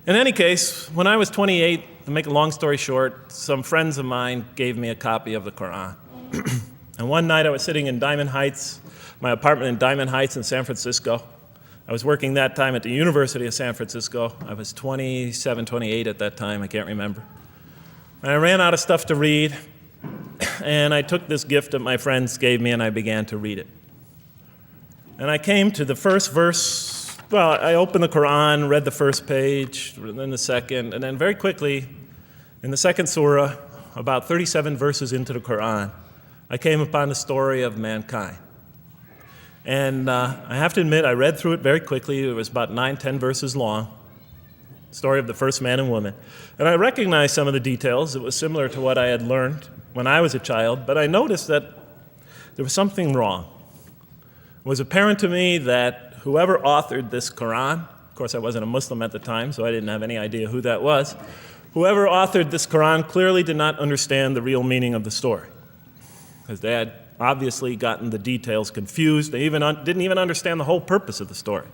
In any case, when I was 28, to make a long story short, some friends of mine gave me a copy of the Quran. And one night I was sitting in Diamond Heights, my apartment in Diamond Heights in San Francisco. I was working that time at the University of San Francisco. I was 27, 28 at that time, I can't remember. And I ran out of stuff to read, and I took this gift that my friends gave me and I began to read it. And I came to the first verse. Well, I opened the Quran, read the first page, then the second, and then very quickly, in the second surah, about 37 verses into the Quran, I came upon the story of mankind. And I have to admit, I read through it very quickly. It was about 9, 10 verses long, story of the first man and woman. And I recognized some of the details. It was similar to what I had learned when I was a child, but I noticed that there was something wrong. It was apparent to me that whoever authored this Quran, of course I wasn't a Muslim at the time, so I didn't have any idea who that was, whoever authored this Quran clearly did not understand the real meaning of the story, because they had obviously gotten the details confused. They didn't even understand the whole purpose of the story.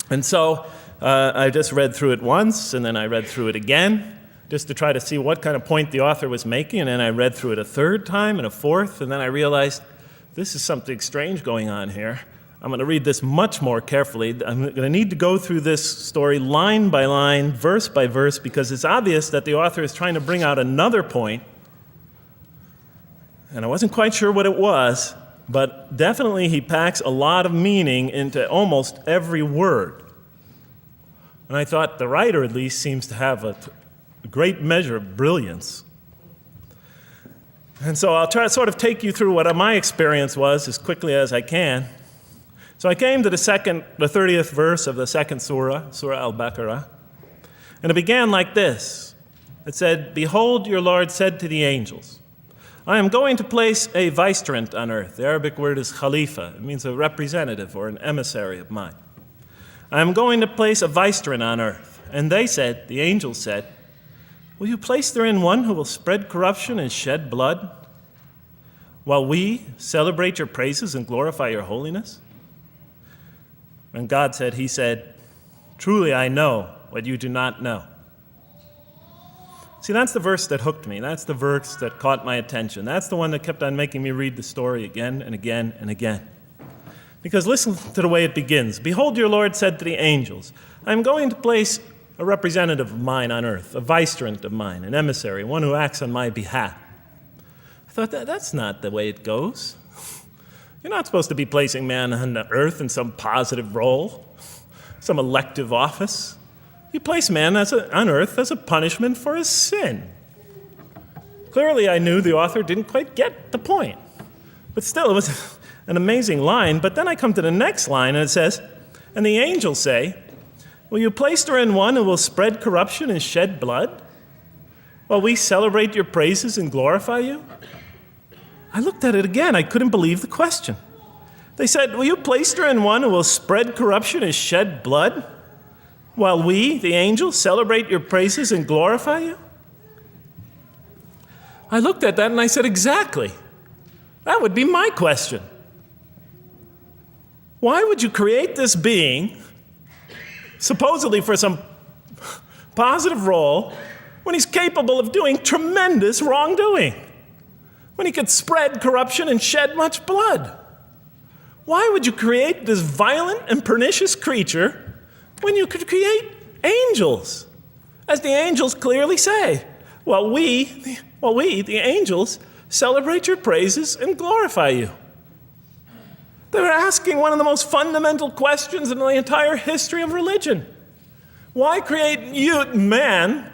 And so I just read through it once, and then I read through it again, just to try to see what kind of point the author was making, and then I read through it a third time and a fourth, and then I realized this is something strange going on here. I'm going to read this much more carefully. I'm going to need to go through this story line by line, verse by verse, because it's obvious that the author is trying to bring out another point. And I wasn't quite sure what it was, but definitely he packs a lot of meaning into almost every word. And I thought the writer at least seems to have a great measure of brilliance. And so I'll try to sort of take you through what my experience was as quickly as I can. So I came to the 30th verse of the second surah, Surah Al-Baqarah, and it began like this. It said, "Behold, your Lord said to the angels, I am going to place a vicegerent on earth." The Arabic word is khalifa. It means a representative or an emissary of mine. "I am going to place a vicegerent on earth." And they said, the angels said, "Will you place therein one who will spread corruption and shed blood, while we celebrate your praises and glorify your holiness?" And God said, he said, "Truly I know what you do not know." See, that's the verse that hooked me. That's the verse that caught my attention. That's the one that kept on making me read the story again and again and again. Because listen to the way it begins. "Behold, your Lord said to the angels, I am going to place a representative of mine on earth, a vicegerent of mine, an emissary, one who acts on my behalf." I thought, that's not the way it goes. You're not supposed to be placing man on the earth in some positive role, some elective office. You place man on earth as a punishment for his sin. Clearly, I knew the author didn't quite get the point. But still, it was an amazing line. But then I come to the next line, and it says, "And the angels say, will you place therein one who will spread corruption and shed blood, while we celebrate your praises and glorify you?" I looked at it again. I couldn't believe the question. They said, "Will you place therein one who will spread corruption and shed blood, while we, the angels, celebrate your praises and glorify you?" I looked at that and I said, exactly. That would be my question. Why would you create this being, supposedly for some positive role, when he's capable of doing tremendous wrongdoing? When he could spread corruption and shed much blood? Why would you create this violent and pernicious creature when you could create angels? As the angels clearly say, while we, the angels, celebrate your praises and glorify you. They were asking one of the most fundamental questions in the entire history of religion. Why create you, man,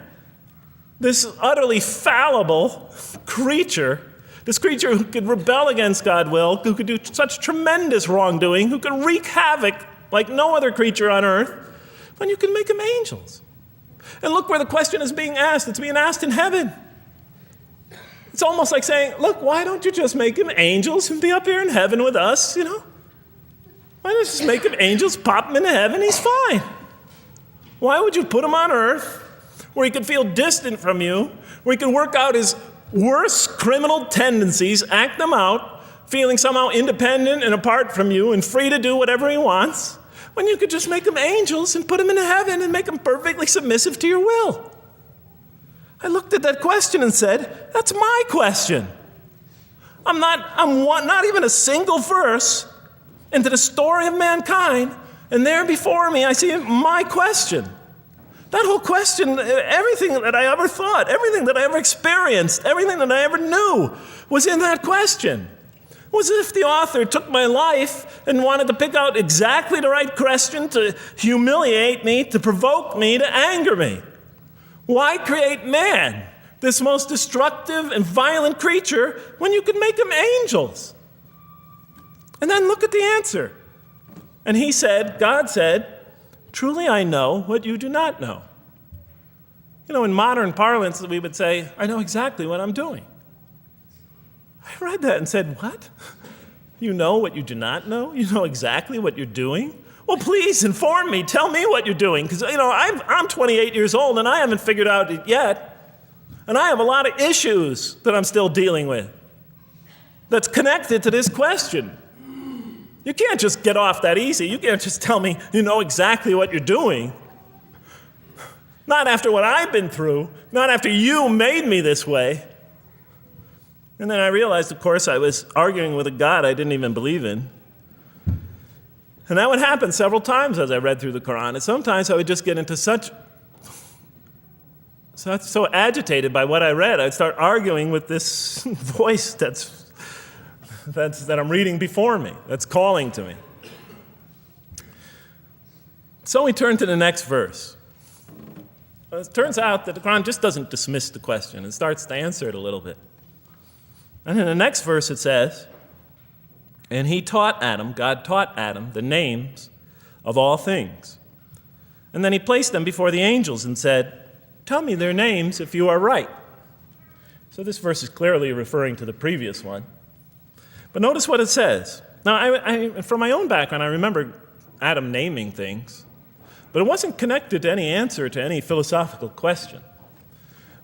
this utterly fallible creature, this creature who could rebel against God's will, who could do such tremendous wrongdoing, who could wreak havoc like no other creature on earth, when you can make them angels? And look where the question is being asked. It's being asked in heaven. It's almost like saying, look, why don't you just make them angels and be up here in heaven with us, Why don't you just make them angels, pop them into heaven, he's fine. Why would you put him on earth where he could feel distant from you, where he could work out his worst criminal tendencies, act them out, feeling somehow independent and apart from you and free to do whatever he wants? when you could just make them angels and put them in heaven and make them perfectly submissive to your will? I looked at that question and said, that's my question. I'm not even a single verse into the story of mankind, and there before me I see my question. That whole question, everything that I ever thought, everything that I ever experienced, everything that I ever knew was in that question. It was as if the author took my life and wanted to pick out exactly the right question to humiliate me, to provoke me, to anger me. Why create man, this most destructive and violent creature, when you could make them angels? And then look at the answer. And he said, God said, truly I know what you do not know. You know, in modern parlance, we would say, I know exactly what I'm doing. I read that and said, what? You know what you do not know? You know exactly what you're doing? Well, please inform me. Tell me what you're doing. Because, you know, I'm 28 years old and I haven't figured out it yet. And I have a lot of issues that I'm still dealing with that's connected to this question. You can't just get off that easy. You can't just tell me you know exactly what you're doing. Not after what I've been through. Not after you made me this way. And then I realized, of course, I was arguing with a God I didn't even believe in. And that would happen several times as I read through the Quran. And sometimes I would just get into so agitated by what I read, I'd start arguing with this voice that I'm reading before me, that's calling to me. So we turn to the next verse. Well, it turns out that the Quran just doesn't dismiss the question. It starts to answer it a little bit. And in the next verse it says, and he taught Adam, God taught Adam, the names of all things. And then he placed them before the angels and said, tell me their names if you are right. So this verse is clearly referring to the previous one. But notice what it says. Now, I from my own background, I remember Adam naming things, but it wasn't connected to any answer to any philosophical question.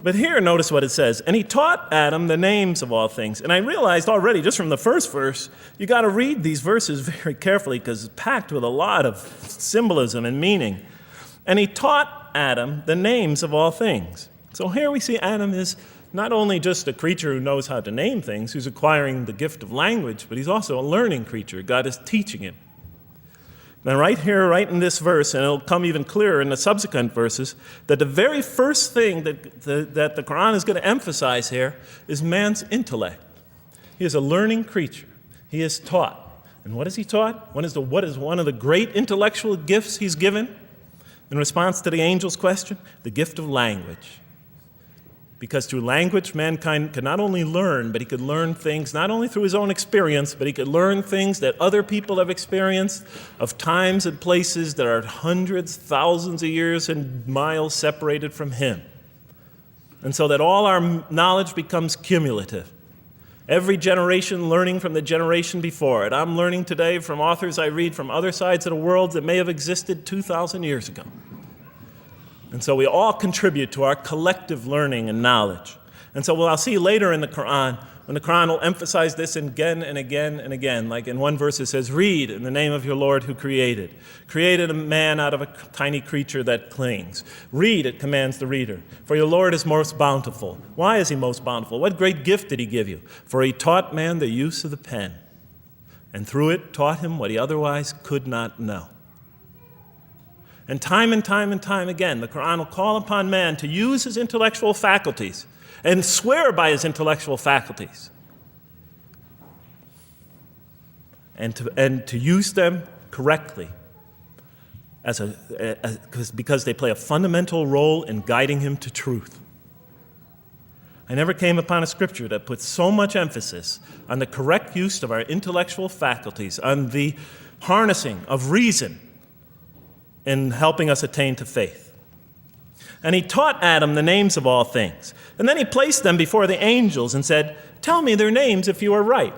But here, notice what it says. And he taught Adam the names of all things. And I realized already, just from the first verse, you got to read these verses very carefully because it's packed with a lot of symbolism and meaning. And he taught Adam the names of all things. So here we see Adam is not only just a creature who knows how to name things, who's acquiring the gift of language, but he's also a learning creature. God is teaching him. Now right here, right in this verse, and it'll come even clearer in the subsequent verses, that the very first thing that the Quran is going to emphasize here is man's intellect. He is a learning creature. He is taught. And what is he taught? What is one of the great intellectual gifts he's given in response to the angel's question? The gift of language. Because through language, mankind can not only learn, but he could learn things not only through his own experience, but he could learn things that other people have experienced of times and places that are hundreds, thousands of years and miles separated from him. And so that all our knowledge becomes cumulative. Every generation learning from the generation before it. I'm learning today from authors I read from other sides of the world that may have existed 2,000 years ago. And so we all contribute to our collective learning and knowledge. And so what I'll see later in the Quran, when the Quran will emphasize this again and again and again. Like in one verse it says, read in the name of your Lord who created a man out of a tiny creature that clings. Read, it commands the reader. For your Lord is most bountiful. Why is he most bountiful? What great gift did he give you? For he taught man the use of the pen, and through it taught him what he otherwise could not know. And time again, the Quran will call upon man to use his intellectual faculties and swear by his intellectual faculties and to use them correctly because they play a fundamental role in guiding him to truth. I never came upon a scripture that puts so much emphasis on the correct use of our intellectual faculties, on the harnessing of reason in helping us attain to faith. And he taught Adam the names of all things. And then he placed them before the angels and said, tell me their names if you are right.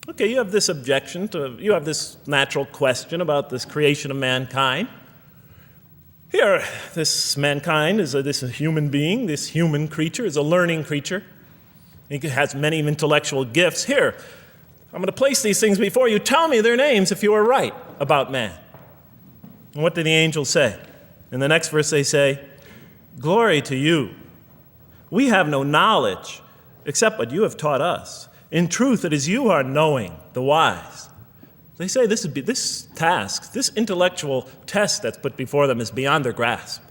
Okay, you have this you have this natural question about this creation of mankind. Here, this mankind is this human being, this human creature is a learning creature. He has many intellectual gifts. Here, I'm going to place these things before you. Tell me their names if you are right about man. And what do the angels say? In the next verse they say, "Glory to you. We have no knowledge except what you have taught us. In truth, it is you who are knowing, the wise." They say this task, this intellectual test that's put before them is beyond their grasp.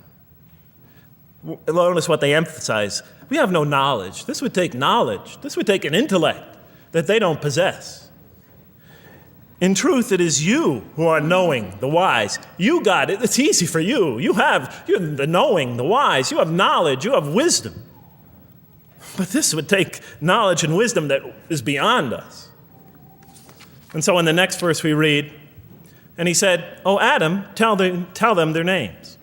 Notice what they emphasize. We have no knowledge. This would take knowledge. This would take an intellect that they don't possess. In truth, it is you who are knowing, the wise. You got it. It's easy for you. You're the knowing, the wise. You have knowledge. You have wisdom. But this would take knowledge and wisdom that is beyond us. And so in the next verse we read, and he said, "O Adam, tell them their names."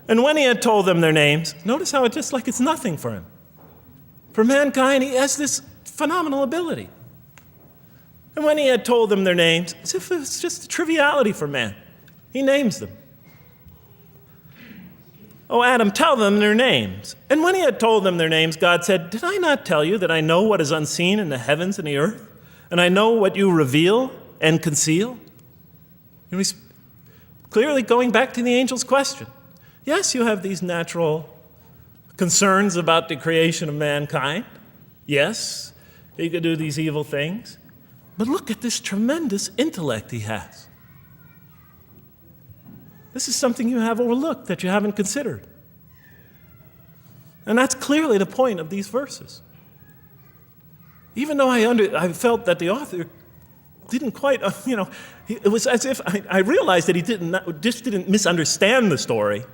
And when he had told them their names, notice how it's just like it's nothing for him. For mankind, he has this phenomenal ability. And when he had told them their names, as if it's just a triviality for man, he names them. "O Adam, tell them their names." And when he had told them their names, God said, "Did I not tell you that I know what is unseen in the heavens and the earth? And I know what you reveal and conceal?" And he's clearly going back to the angel's question. Yes, you have these natural concerns about the creation of mankind. Yes, he could do these evil things. But look at this tremendous intellect he has. This is something you have overlooked that you haven't considered. And that's clearly the point of these verses. Even though I felt that the author didn't quite, it was as if I realized that he didn't misunderstand the story.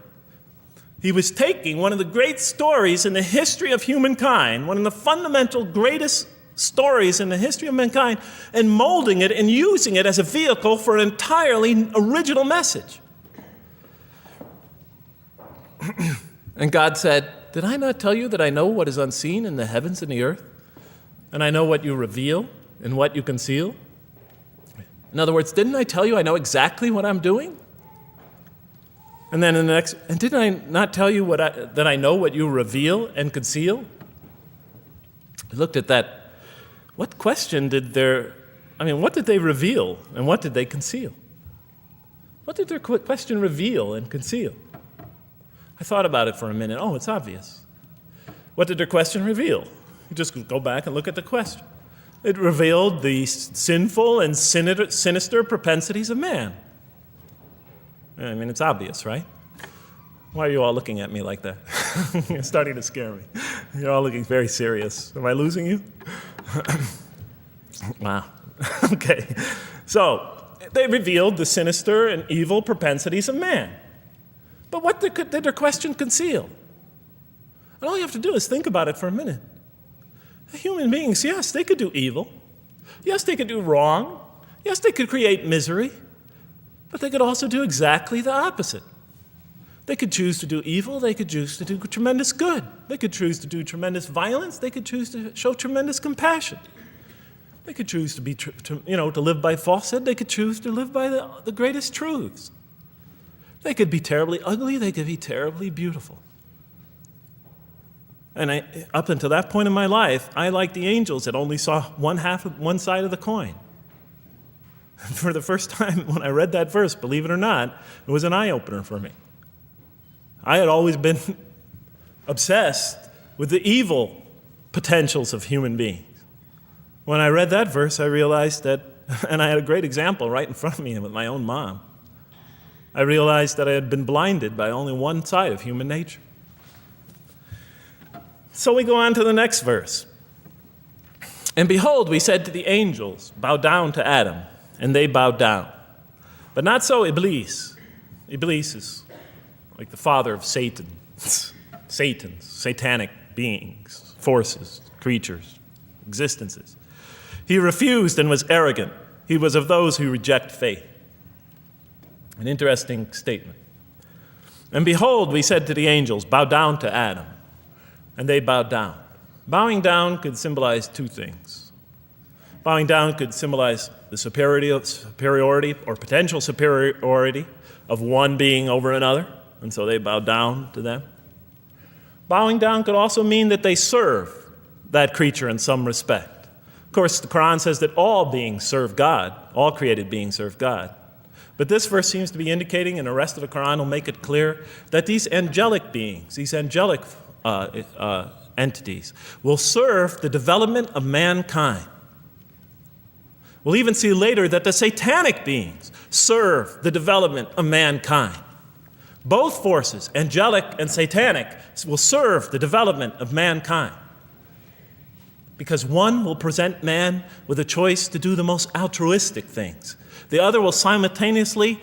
He was taking one of the great stories in the history of humankind, one of the fundamental greatest stories in the history of mankind, and molding it and using it as a vehicle for an entirely original message. And God said, "Did I not tell you that I know what is unseen in the heavens and the earth? And I know what you reveal and what you conceal?" In other words, didn't I tell you I know exactly what I'm doing? And then in the next, and didn't I not tell you that I know what you reveal and conceal? I looked at that. What question what did they reveal and what did they conceal? What did their question reveal and conceal? I thought about it for a minute. Oh, it's obvious. What did their question reveal? You just go back and look at the question. It revealed the sinful and sinister propensities of man. I mean, it's obvious, right? Why are you all looking at me like that? You're starting to scare me. You're all looking very serious. Am I losing you? Wow. Okay. So, they revealed the sinister and evil propensities of man. But what did their question conceal? And all you have to do is think about it for a minute. Human beings, yes, they could do evil. Yes, they could do wrong. Yes, they could create misery. But they could also do exactly the opposite. They could choose to do evil. They could choose to do tremendous good. They could choose to do tremendous violence. They could choose to show tremendous compassion. They could choose to live by falsehood. They could choose to live by the greatest truths. They could be terribly ugly. They could be terribly beautiful. And up until that point in my life, I, like the angels, that only saw one side of the coin. For the first time when I read that verse, believe it or not, it was an eye-opener for me. I had always been obsessed with the evil potentials of human beings. When I read that verse, I realized that, and I had a great example right in front of me with my own mom, I realized that I had been blinded by only one side of human nature. So we go on to the next verse. "And behold, we said to the angels, 'Bow down to Adam,' and they bowed down. But not so Iblis." Iblis is like the father of Satans, satanic beings, forces, creatures, existences. "He refused and was arrogant. He was of those who reject faith." An interesting statement. "And behold, we said to the angels, 'Bow down to Adam,' and they bowed down." Bowing down could symbolize two things. Bowing down could symbolize the superiority or potential superiority of one being over another, and so they bowed down to them. Bowing down could also mean that they serve that creature in some respect. Of course, the Quran says that all beings serve God, all created beings serve God. But this verse seems to be indicating, and the rest of the Quran will make it clear, that these angelic beings, these angelic entities, will serve the development of mankind. We'll even see later that the satanic beings serve the development of mankind. Both forces, angelic and satanic, will serve the development of mankind. Because one will present man with a choice to do the most altruistic things. The other will simultaneously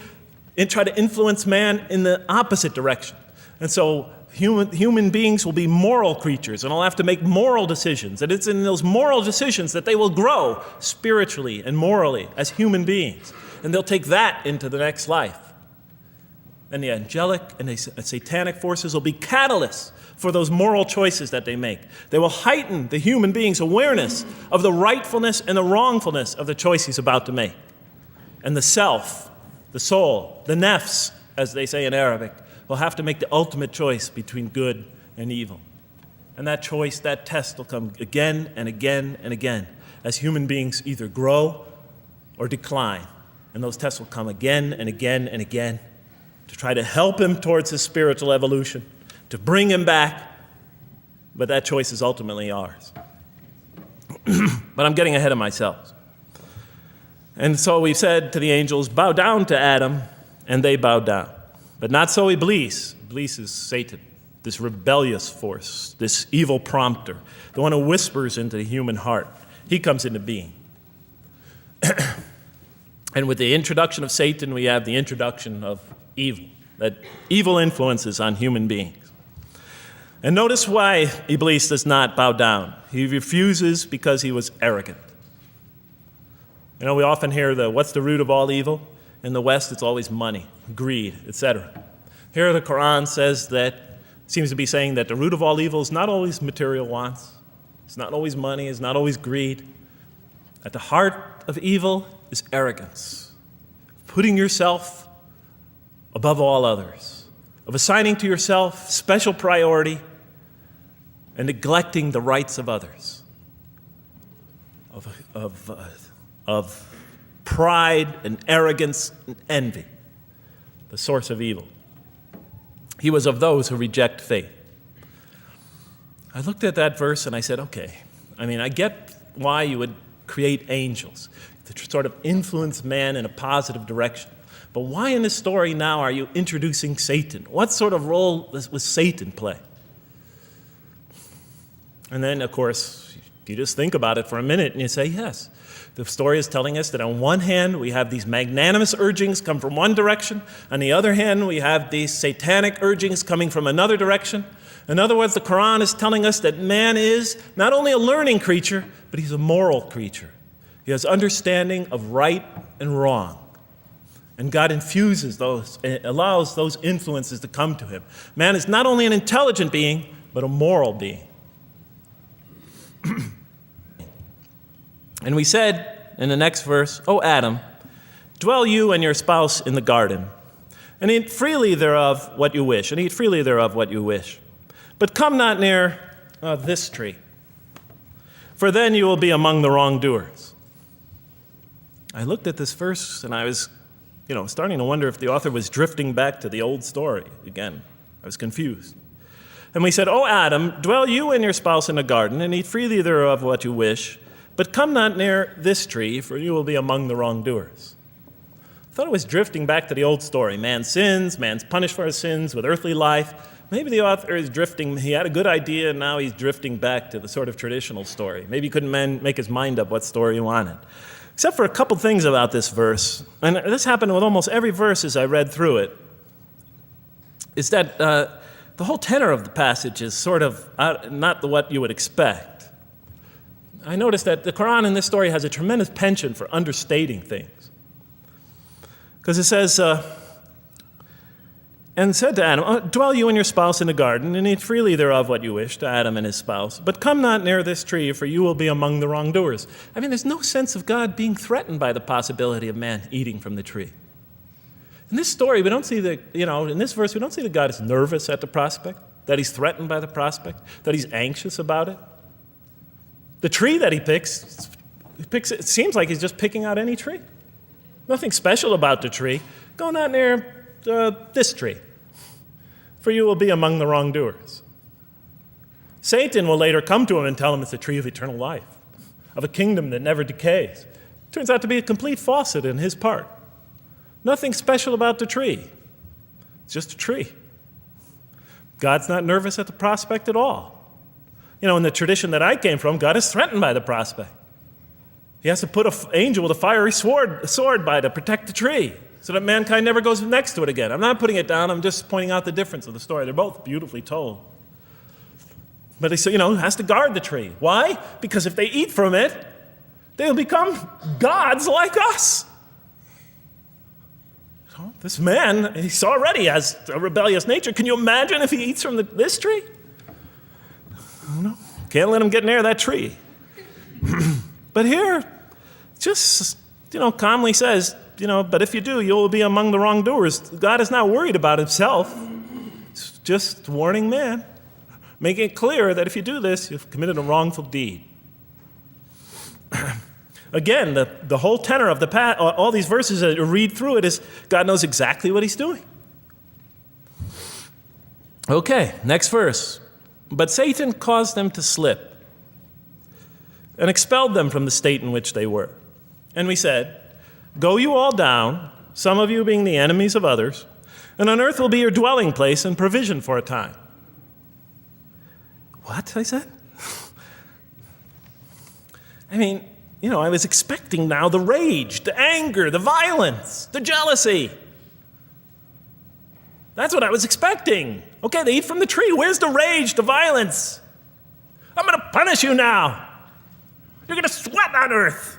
try to influence man in the opposite direction. And so human beings will be moral creatures and will have to make moral decisions. And it's in those moral decisions that they will grow spiritually and morally as human beings. And they'll take that into the next life. And the angelic and the satanic forces will be catalysts for those moral choices that they make. They will heighten the human being's awareness of the rightfulness and the wrongfulness of the choice he's about to make. And the self, the soul, the nafs, as they say in Arabic, will have to make the ultimate choice between good and evil. And that choice, that test will come again and again and again as human beings either grow or decline. And those tests will come again and again and again to try to help him towards his spiritual evolution, to bring him back, but that choice is ultimately ours. But I'm getting ahead of myself. And so we said to the angels, bow down to Adam, and they bowed down. But not so Iblis. Iblis is Satan, this rebellious force, this evil prompter, the one who whispers into the human heart. He comes into being. And with the introduction of Satan, we have the introduction of evil, that evil influences on human beings. And notice why Iblis does not bow down. He refuses because he was arrogant. You know, we often hear what's the root of all evil? In the West, it's always money, greed, etc. Here the Quran seems to be saying that the root of all evil is not always material wants. It's not always money, it's not always greed. At the heart of evil is arrogance, putting yourself above all others, of assigning to yourself special priority and neglecting the rights of others, of pride and arrogance and envy, the source of evil. He was of those who reject faith. I looked at that verse and I said, okay, I get why you would create angels to sort of influence man in a positive direction. But why in this story now are you introducing Satan? What sort of role does Satan play? And then, of course, you just think about it for a minute and you say, yes. The story is telling us that on one hand, we have these magnanimous urgings come from one direction. On the other hand, we have these satanic urgings coming from another direction. In other words, the Quran is telling us that man is not only a learning creature, but he's a moral creature. He has understanding of right and wrong. And God infuses those, allows those influences to come to him. Man is not only an intelligent being, but a moral being. And we said in the next verse, O Adam, dwell you and your spouse in the garden, and eat freely thereof what you wish, and eat freely thereof what you wish. But come not near this tree, for then you will be among the wrongdoers. I looked at this verse and I was, starting to wonder if the author was drifting back to the old story again. I was confused. And we said, O Adam, dwell you and your spouse in the garden, and eat freely thereof what you wish, but come not near this tree, for you will be among the wrongdoers. I thought it was drifting back to the old story. Man sins, man's punished for his sins with earthly life. Maybe the author is drifting, he had a good idea, and now he's drifting back to the sort of traditional story. Maybe he couldn't make his mind up what story he wanted. Except for a couple things about this verse, and this happened with almost every verse as I read through it, is that the whole tenor of the passage is sort of not what you would expect. I noticed that the Quran in this story has a tremendous penchant for understating things. Because it says, and said to Adam, dwell you and your spouse in the garden, and eat freely thereof what you wish, to Adam and his spouse. But come not near this tree, for you will be among the wrongdoers. There's no sense of God being threatened by the possibility of man eating from the tree. In this story, we don't see in this verse, we don't see that God is nervous at the prospect, that he's threatened by the prospect, that he's anxious about it. The tree that he picks, it seems like he's just picking out any tree. Nothing special about the tree. go not near this tree, for you will be among the wrongdoers. Satan will later come to him and tell him it's the tree of eternal life, of a kingdom that never decays. Turns out to be a complete falsehood in his part. Nothing special about the tree. It's just a tree. God's not nervous at the prospect at all. In the tradition that I came from, God is threatened by the prospect. He has to put an angel with a fiery sword by to protect the tree so that mankind never goes next to it again. I'm not putting it down. I'm just pointing out the difference of the story. They're both beautifully told. But he said, has to guard the tree. Why? Because if they eat from it, they'll become gods like us. This man, he already has a rebellious nature. Can you imagine if he eats from this tree? No, can't let him get near that tree. But here, just, calmly says, but if you do, you'll be among the wrongdoers. God is not worried about himself. It's just warning man, making it clear that if you do this, you've committed a wrongful deed. Again, the whole tenor of all these verses that you read through it is God knows exactly what he's doing. Okay, next verse. But Satan caused them to slip and expelled them from the state in which they were. And we said, go you all down, some of you being the enemies of others, and on earth will be your dwelling place and provision for a time. What? I said. I was expecting now the rage, the anger, the violence, the jealousy. That's what I was expecting. Okay, they eat from the tree. Where's the rage, the violence? I'm going to punish you now. You're going to sweat on earth.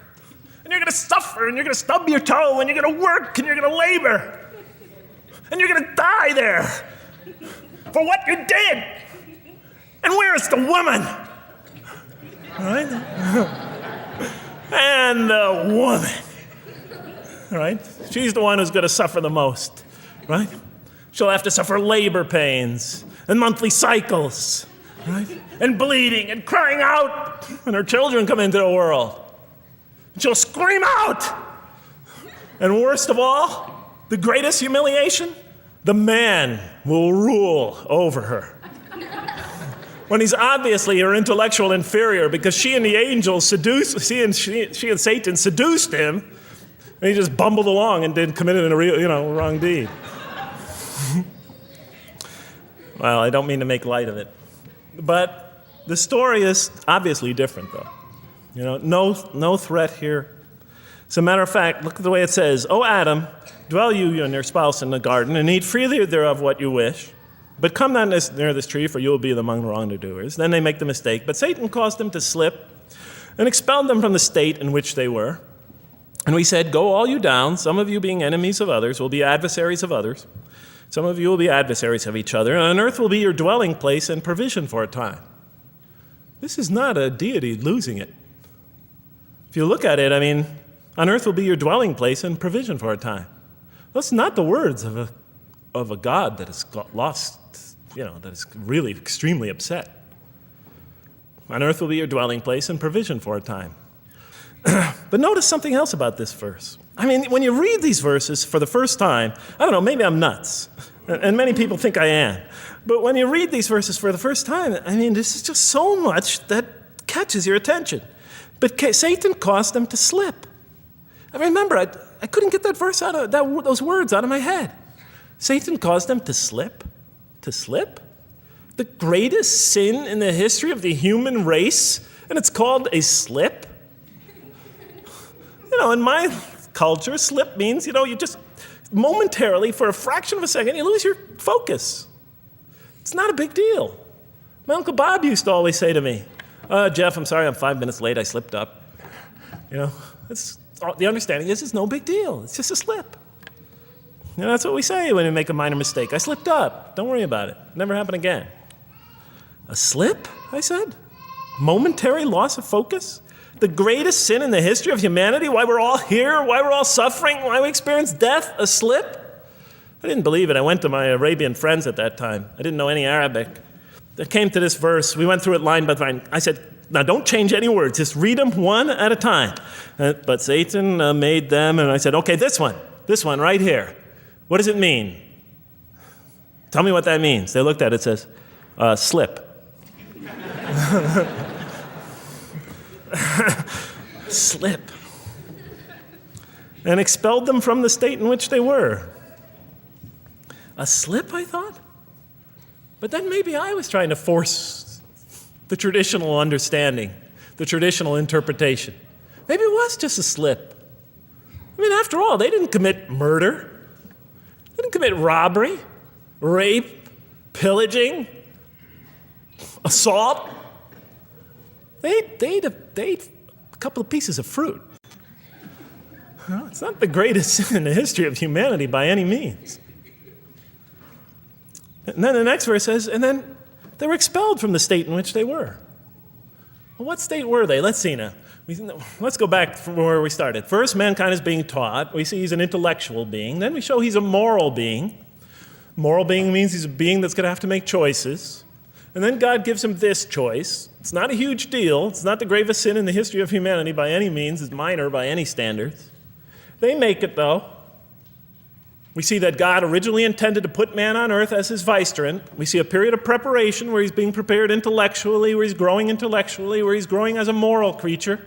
And you're going to suffer, and you're going to stub your toe, and you're going to work, and you're going to labor. And you're going to die there for what you did. And where's the woman? All right? And the woman, right? She's the one who's going to suffer the most, right? She'll have to suffer labor pains and monthly cycles, right? And bleeding and crying out when her children come into the world. She'll scream out. And worst of all, the greatest humiliation, the man will rule over her. When he's obviously her intellectual inferior, because she and the angels she and Satan seduced him, and he just bumbled along and committed a wrong deed. Well, I don't mean to make light of it, but the story is obviously different, though. No threat here. As a matter of fact, look at the way it says, "O Adam, dwell you and your spouse in the garden, and eat freely thereof what you wish. But come not near this tree, for you will be among the wrongdoers." Then they make the mistake. But Satan caused them to slip and expelled them from the state in which they were. And we said, go all you down, some of you being enemies of others, will be adversaries of others. Some of you will be adversaries of each other, and on earth will be your dwelling place and provision for a time. This is not a deity losing it. If you look at it, on earth will be your dwelling place and provision for a time. That's not the words of a God that is lost, that is really extremely upset. On earth will be your dwelling place and provision for a time. But notice something else about this verse. When you read these verses for the first time, I don't know, maybe I'm nuts, and many people think I am. But when you read these verses for the first time, this is just so much that catches your attention. But Satan caused them to slip. I remember, I couldn't get that verse those words out of my head. Satan caused them to slip? To slip? The greatest sin in the history of the human race, and it's called a slip? In my culture, slip means, you just momentarily, for a fraction of a second, you lose your focus. It's not a big deal. My Uncle Bob used to always say to me, Jeff, I'm sorry I'm 5 minutes late, I slipped up. The understanding is it's no big deal. It's just a slip. That's what we say when we make a minor mistake. I slipped up. Don't worry about it. Never happen again. A slip, I said? Momentary loss of focus? The greatest sin in the history of humanity? Why we're all here? Why we're all suffering? Why we experience death? A slip? I didn't believe it. I went to my Arabian friends at that time. I didn't know any Arabic. I came to this verse. We went through it line by line. I said, now don't change any words. Just read them one at a time. But Satan made them, and I said, okay, this one right here. What does it mean? Tell me what that means. They looked at it, it says, slip. Slip. And expelled them from the state in which they were. A slip, I thought? But then maybe I was trying to force the traditional understanding, the traditional interpretation. Maybe it was just a slip. I mean, after all, they didn't commit murder. They didn't commit robbery, rape, pillaging, assault. They ate a couple of pieces of fruit. Well, it's not the greatest sin in the history of humanity by any means. And then the next verse says, and then they were expelled from the state in which they were. Well, what state were they? Let's see now. Let's go back from where we started. First, mankind is being taught. We see he's an intellectual being. Then we show he's a moral being. Moral being means he's a being that's going to have to make choices. And then God gives him this choice. It's not a huge deal. It's not the gravest sin in the history of humanity by any means. It's minor by any standards. They make it, though. We see that God originally intended to put man on earth as his vicegerent. We see a period of preparation where he's being prepared intellectually, where he's growing intellectually, where he's growing as a moral creature.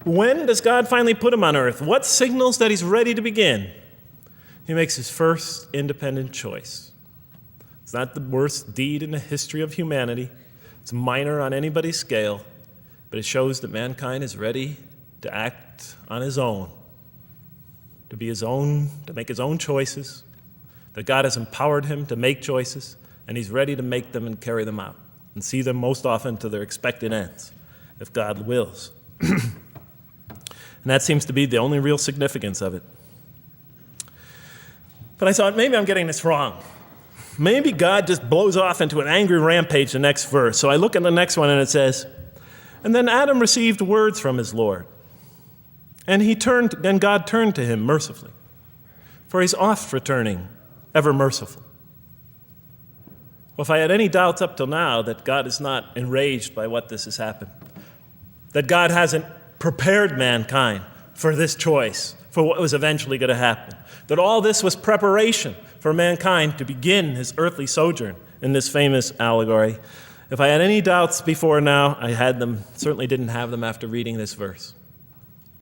When does God finally put him on earth? What signals that he's ready to begin? He makes his first independent choice. It's not the worst deed in the history of humanity. It's minor on anybody's scale, but it shows that mankind is ready to act on his own, to be his own, to make his own choices, that God has empowered him to make choices, and he's ready to make them and carry them out and see them most often to their expected ends, if God wills. And that seems to be the only real significance of it. But I thought, maybe I'm getting this wrong. Maybe God just blows off into an angry rampage the next verse. So I look at the next one and it says, and then Adam received words from his Lord. And God turned to him mercifully, for he's oft returning, ever merciful. Well, if I had any doubts up till now that God is not enraged by what this has happened, that God hasn't prepared mankind for this choice, for what was eventually going to happen, that all this was preparation for mankind to begin his earthly sojourn in this famous allegory. If I had any doubts before now, I had them, certainly didn't have them after reading this verse.